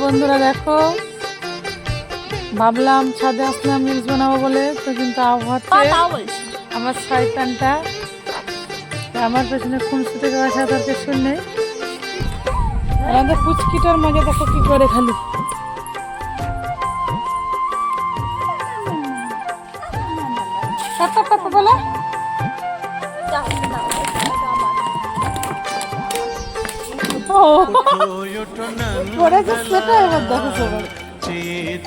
বন্ধুরা দেখো, ভাবলাম ছাদে আসলাম রিলস বানাবো বলে, তো কিন্তু আবহাওয়াতে আমার শয়তানটা আমার পেছনে খুনসু থেকে আসা তার পেছন নেই। আমাদের পুচকিটার মজা দেখো কি করে খালি। বলে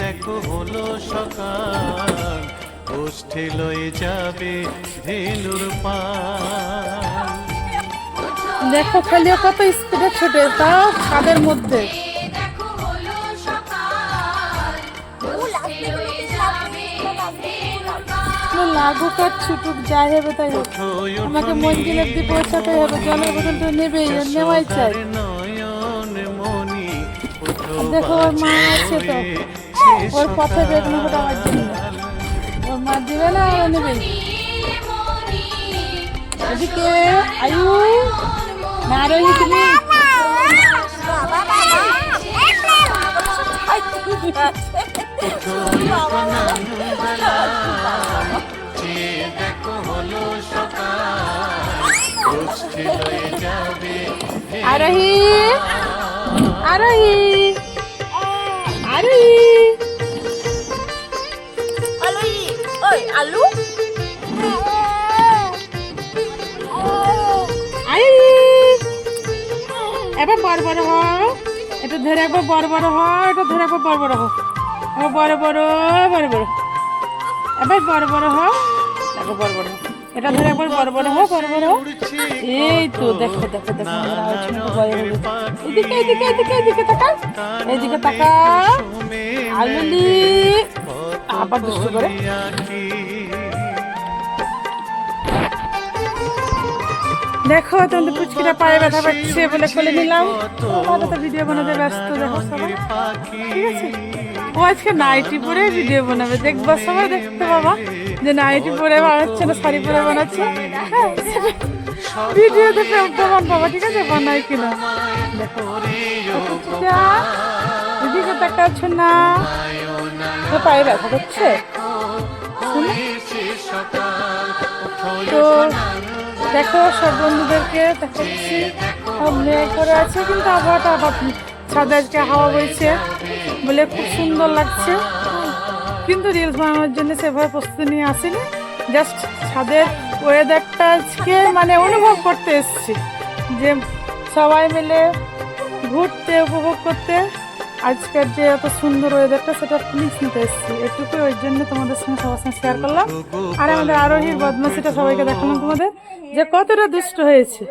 দেখো হলো সকাল, গোষ্ঠী লয়ে যাবে ধেনুর পাল। দেখো খালি কত স্পিডে ছুটে, তাও ছাদের মধ্যে। লাগুক আর ছুটুক, যাই হবে তাই হোক, আমাকে মঞ্জিল অব্দি পৌঁছাতেই হবে। জলের বোতলটা নেবেই, নেওয়াই চাই। দেখো ওর মা আছে, তো ওর পথে বেগুন ফোটা আমার জন্য। ওর মা দিবে না, ও নেবে। এদিকে আয়ু না রহি, তুমি আরোহী আরোহী আরোহী আলু এবার বড় বড় হ, এটা ধরে একবার বড় বড় হ, এটা ধরে একবার বড় বড় হ, এবার বড় বড় বড় বড়, এবার বড় বড় হ, দেখো বড় বড়, এটা ধরে একবার বড় বড় হ, বড় বড় হ। এই তো দেখো দেখো দেখো, এদিকে এদিকে এদিকে এদিকে তাকা, এদিকে তাকা। আলুলি আবার দুষ্টু করে। দেখো তোমাদের পুচকিটা পায়ে ব্যথা পাচ্ছে বলে কোলে নিলাম। তো ভিডিও বানাতে ব্যস্ত, দেখো সবাই। ঠিক আছে, ও আজকে নাইটি পরে ভিডিও বানাবে, দেখবা সবাই, দেখতে বাবা যে নাইটি পরে বানাচ্ছে না শাড়ি পরে বানাচ্ছে। ভিডিও দেখে প্রমাণ পাবা, ঠিক আছে, বানাই কিনা। দেখো এদিকে তাকাচ্ছ না, তো পায়ে ব্যথা করছে। তো দেখো সব বন্ধুদেরকে দেখাচ্ছি, মেঘ করে আছে কিন্তু আবহাওয়াটা আবার ছাদে আজকে হাওয়া বইছে বলে খুব সুন্দর লাগছে। কিন্তু রিলস বানানোর জন্য সেভাবে প্রস্তুতি নিয়ে আসিনি, জাস্ট ছাদের ওয়েদারটা আজকে মানে অনুভব করতে এসেছি, যে সবাই মিলে ঘুরতে উপভোগ করতে আজকের যে এত সুন্দর ওয়েদারটা, সেটা ফিলিংস নিতে এসেছি। এটুকু ওই জন্য তোমাদের সঙ্গে সবার সঙ্গে শেয়ার করলাম। আর আমাদের আরোহীর বদমাশিটা সবাইকে দেখালাম তোমাদের, যে কতটা দুষ্ট হয়েছে।